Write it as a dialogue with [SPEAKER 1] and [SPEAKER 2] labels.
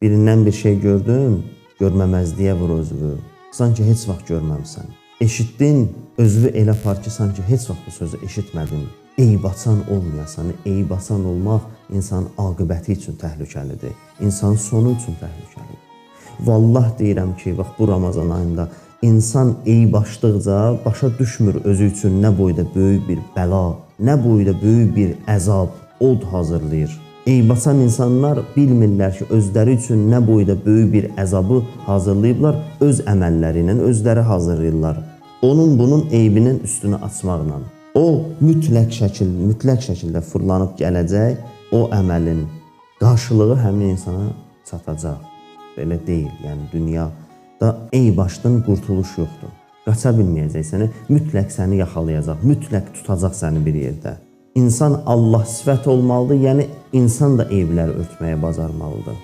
[SPEAKER 1] Birindən bir şey gördün, görməməzliyə vur özünü. Sanki heç vaxt görməmisən. Eşitdin, özünü elə apar ki, sanki heç vaxt bu sözü eşitmədin. Eyib açan olmayasan, eyib açan olmaq insanın aqibəti üçün təhlükəlidir. İnsanın sonu üçün təhlükəlidir. Vallah deyirəm ki, bax bu Ramazan ayında insan eyib açdıqca başa düşmür özü üçün nə boyda böyük bir bəla, nə boyda böyük bir əzab, od hazırlayır. Eyib açan insanlar bilmirlər ki, özləri üçün nə boyda böyük bir əzabı hazırlayıblar, öz əməlləri ilə özləri hazırlayırlar. Onun bunun eybinin üstünü açmaqla. O mütləq şəkildə fırlanıb gələcək, o əməlin qarşılığı həmin insana çatacaq. Belə deyil, yəni dünyada eyib açdın, qurtuluş yoxdur. Qaça bilməyəcəksən, mütləq səni yaxalayacaq, mütləq tutacaq səni bir yerdə. İnsan Allah sifət olmalıdır, yəni insan da eybləri örtməyə bacarmalıdır.